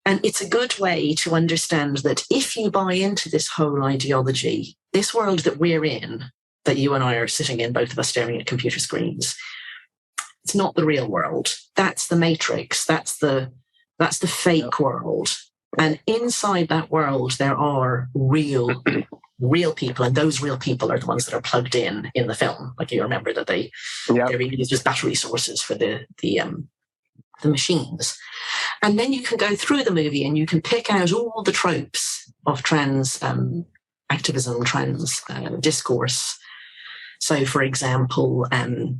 And it's a good way to understand that if you buy into this whole ideology, this world that we're in, that you and I are sitting in, both of us staring at computer screens, it's not the real world. That's the matrix. That's the fake world. And inside that world, there are real people, and those real people are the ones that are plugged in the film. Like, you remember that they're used as battery sources for the machines. And then you can go through the movie and you can pick out all the tropes of trans activism, trans discourse. So, for example,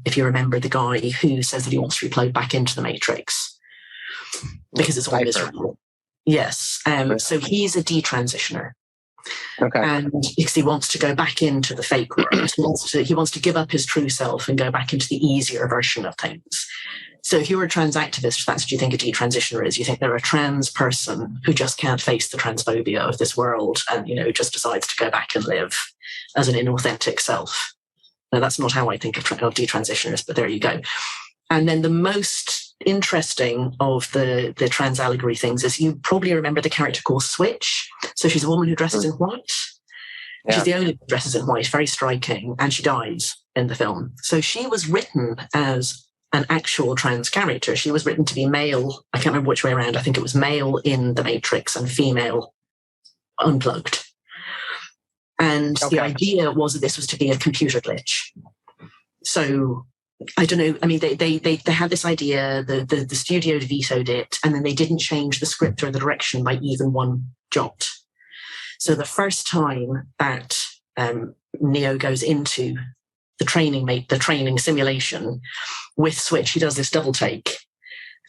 if you remember the guy who says that he wants to be plugged back into the matrix because it's all miserable. Yes. So he's a detransitioner. Okay. And because he wants to go back into the fake world. He wants to give up his true self and go back into the easier version of things. So if you're a trans activist, that's what you think a detransitioner is. You think they're a trans person who just can't face the transphobia of this world and, just decides to go back and live as an inauthentic self. Now, that's not how I think of detransitioners, but there you go. And then the most interesting of the trans allegory things is, you probably remember the character called Switch. So she's a woman who dresses in white. Yeah. She's the only one who dresses in white, very striking, and she dies in the film. So she was written as an actual trans character. She was written to be male. I can't remember which way around. I think it was male in the Matrix and female unplugged. And the idea was that this was to be a computer glitch. So I don't know. I mean, they had this idea. The studio vetoed it, and then they didn't change the script or the direction by even one jot. So the first time that Neo goes into the training simulation with Switch, he does this double take,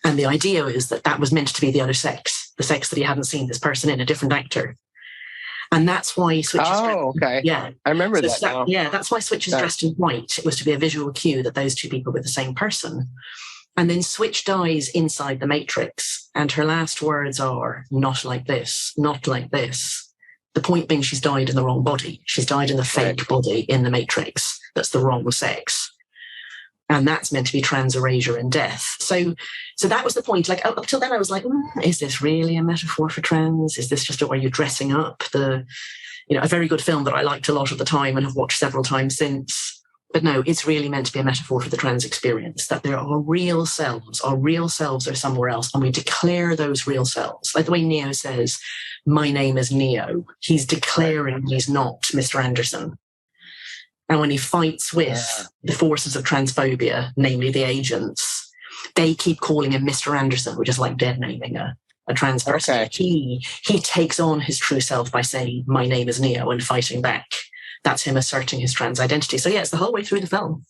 and the idea is that was meant to be the other sex, the sex that he hadn't seen this person in, a different actor. And that's why Switch is dressed. Oh, okay. Yeah. I remember that now. Yeah, that's why Switch is dressed in white. It was to be a visual cue that those two people were the same person. And then Switch dies inside the Matrix, and her last words are, "Not like this, not like this." The point being, she's died in the wrong body. She's died in the fake body in the Matrix. That's the wrong sex. And that's meant to be trans erasure and death. So that was the point. Like, up till then, I was like, is this really a metaphor for trans? Is this just a way you're dressing up a very good film that I liked a lot at the time and have watched several times since? But no, it's really meant to be a metaphor for the trans experience, that there are real selves. Our real selves are somewhere else, and we declare those real selves. Like the way Neo says, "My name is Neo." He's declaring he's not Mr. Anderson. And when he fights with the forces of transphobia, namely the agents, they keep calling him Mr. Anderson, which is like dead naming a trans person. Okay. He takes on his true self by saying, "My name is Neo," and fighting back. That's him asserting his trans identity. So yeah, it's the whole way through the film.